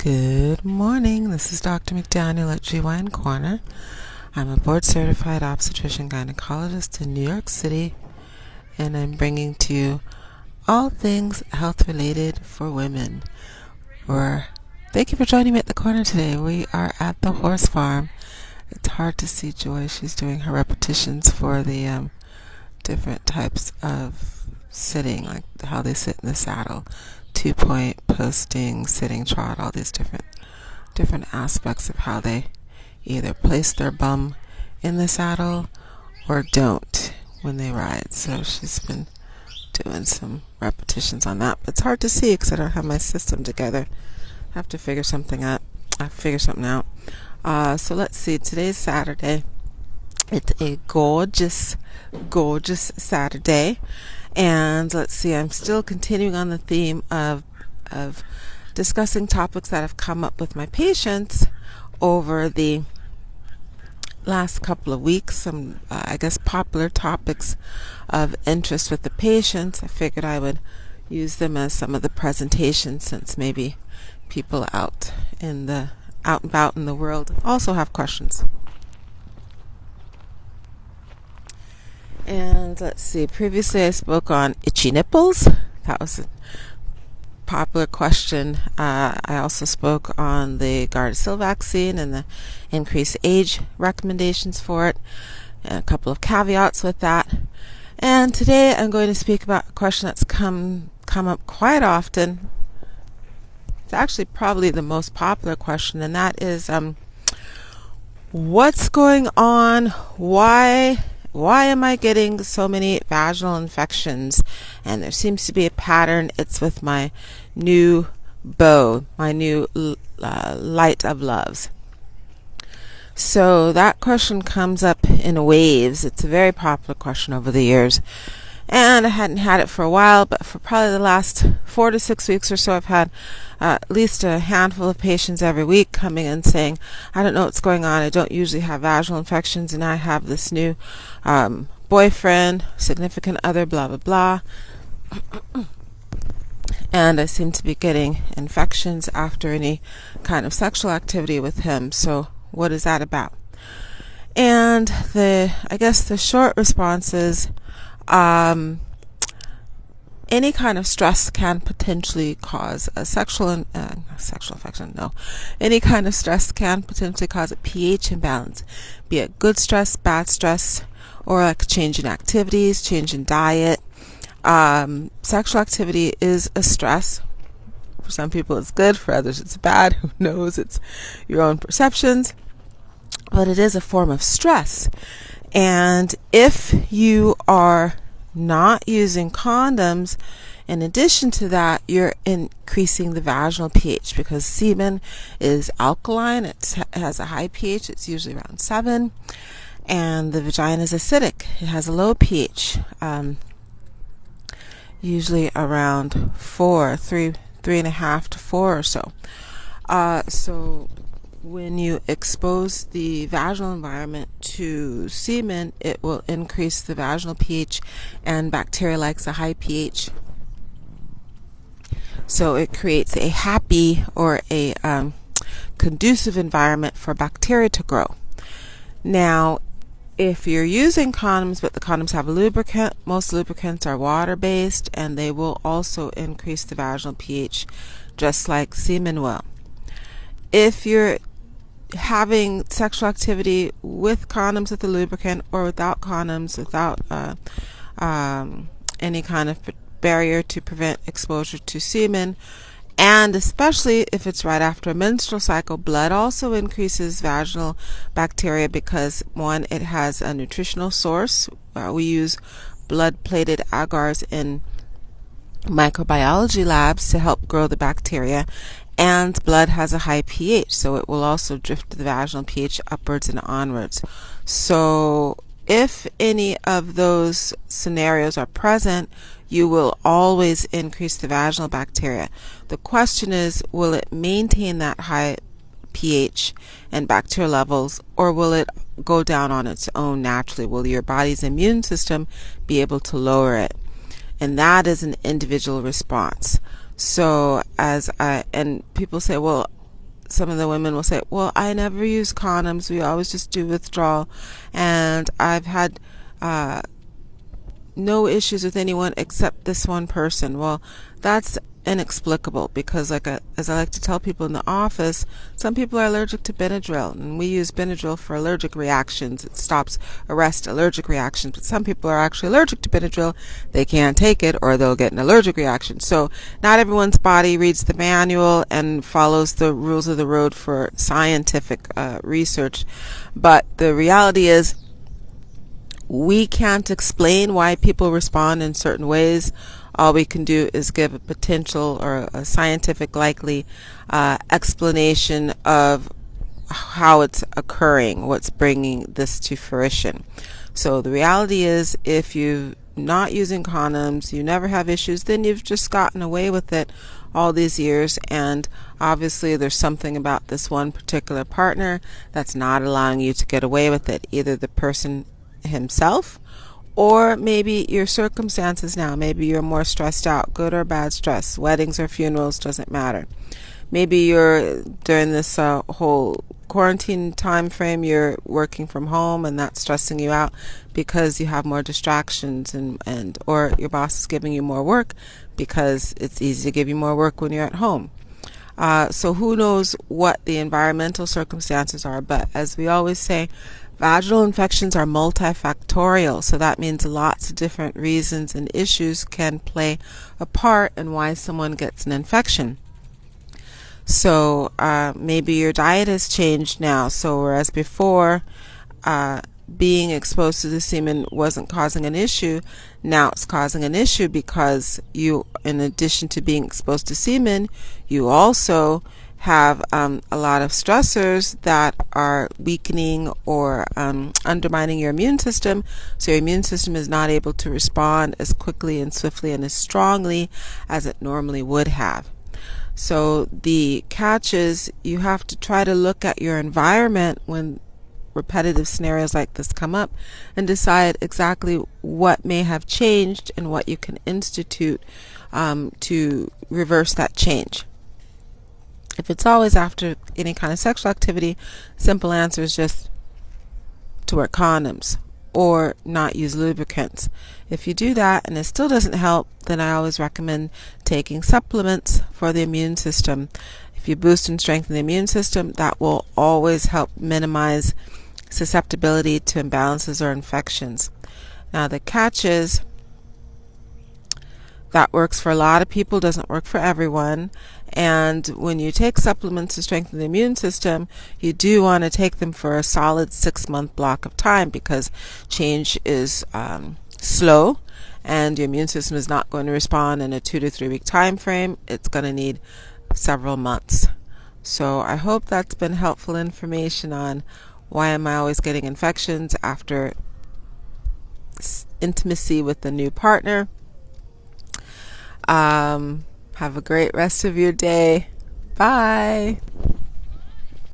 Good morning. This is Dr. McDaniel at GYN Corner. I'm a board-certified obstetrician gynecologist in New York City, and I'm bringing to you all things health-related for women. Thank you for joining me at the corner today. We are at the horse farm. It's hard to see Joy. She's doing her repetitions for the different types of sitting, like how they sit in the saddle. 2-point, posting, sitting, trot, all these different aspects of how they either place their bum in the saddle or don't when they ride. So she's been doing some repetitions on that. But it's hard to see because I don't have my system together. I have to figure something out. So let's see. Today's Saturday. It's a gorgeous Saturday. And let's see, I'm still continuing on the theme of discussing topics that have come up with my patients over the last couple of weeks. Some, popular topics of interest with the patients. I figured I would use them as some of the presentations, since maybe people out and about in the world also have questions. And let's see, previously I spoke on itchy nipples. That was a popular question. I also spoke on the Gardasil vaccine and the increased age recommendations for it, and a couple of caveats with that. And today I'm going to speak about a question that's come up quite often. It's actually probably the most popular question, and that is, what's going on? Why am I getting so many vaginal infections? And there seems to be a pattern. It's with my new beau, my new light of loves. So that question comes up in waves. It's a very popular question over the years. And I hadn't had it for a while, but for probably the last 4 to 6 weeks or so, I've had at least a handful of patients every week coming in saying, I don't know what's going on. I don't usually have vaginal infections, and I have this new boyfriend, significant other, blah, blah, blah. And I seem to be getting infections after any kind of sexual activity with him. So what is that about? And the short response is, any kind of stress can potentially cause a sexual infection. No, any kind of stress can potentially cause a pH imbalance, be it good stress, bad stress, or like a change in activities, change in diet. Sexual activity is a stress. For some people it's good, for others it's bad. Who knows? It's your own perceptions. But it is a form of stress. And if you are not using condoms, in addition to that, you're increasing the vaginal pH, because semen is alkaline. It has a high pH. It's usually around 7. And the vagina is acidic. It has a low pH, usually around 4, 3.5 to 4 or so. So when you expose the vaginal environment to semen, it will increase the vaginal pH, and bacteria likes a high pH. So it creates a happy or a conducive environment for bacteria to grow. Now, if you're using condoms, but the condoms have a lubricant, most lubricants are water-based, and they will also increase the vaginal pH, just like semen will. If you're having sexual activity with condoms with the lubricant, or without condoms, without any kind of barrier to prevent exposure to semen, and especially if it's right after a menstrual cycle, blood also increases vaginal bacteria because, one, it has a nutritional source. We use blood-plated agars in microbiology labs to help grow the bacteria, and blood has a high pH, so it will also drift the vaginal pH upwards and onwards. So if any of those scenarios are present, you will always increase the vaginal bacteria. The question is, will it maintain that high pH and bacteria levels, or will it go down on its own naturally? Will your body's immune system be able to lower it? And that is an individual response. So and people say, well, some of the women will say, well, I never use condoms, we always just do withdrawal, and I've had no issues with anyone except this one person. Well, that's inexplicable, because as I like to tell people in the office, some people are allergic to Benadryl, and we use Benadryl for allergic reactions. It arrests allergic reactions, but some people are actually allergic to Benadryl. They can't take it, or they'll get an allergic reaction. So not everyone's body reads the manual and follows the rules of the road for scientific research. But the reality is, we can't explain why people respond in certain ways. All we can do is give a potential or a scientific likely explanation of how it's occurring, what's bringing this to fruition. So the reality is, if you're not using condoms, you never have issues, then you've just gotten away with it all these years, and obviously there's something about this one particular partner that's not allowing you to get away with it. Either the person himself, or maybe your circumstances now. Maybe you're more stressed out, good or bad stress, weddings or funerals, doesn't matter. Maybe you're during this whole quarantine time frame, you're working from home, and that's stressing you out because you have more distractions, and or your boss is giving you more work because it's easy to give you more work when you're at home. So who knows what the environmental circumstances are, but as we always say, vaginal infections are multifactorial, so that means lots of different reasons and issues can play a part in why someone gets an infection. So maybe your diet has changed now, so whereas before being exposed to the semen wasn't causing an issue, now it's causing an issue because you, in addition to being exposed to semen, you also have a lot of stressors that are weakening or undermining your immune system, so your immune system is not able to respond as quickly and swiftly and as strongly as it normally would have. So the catch is, you have to try to look at your environment when repetitive scenarios like this come up and decide exactly what may have changed and what you can institute to reverse that change. If it's always after any kind of sexual activity, simple answer is just to wear condoms or not use lubricants. If you do that and it still doesn't help, then I always recommend taking supplements for the immune system. If you boost and strengthen the immune system, that will always help minimize susceptibility to imbalances or infections. Now the catch is, that works for a lot of people, doesn't work for everyone. And when you take supplements to strengthen the immune system, you do want to take them for a solid 6-month block of time, because change is slow and your immune system is not going to respond in a 2 to 3 week time frame. It's going to need several months. So I hope that's been helpful information on why am I always getting infections after intimacy with a new partner. Have a great rest of your day. Bye.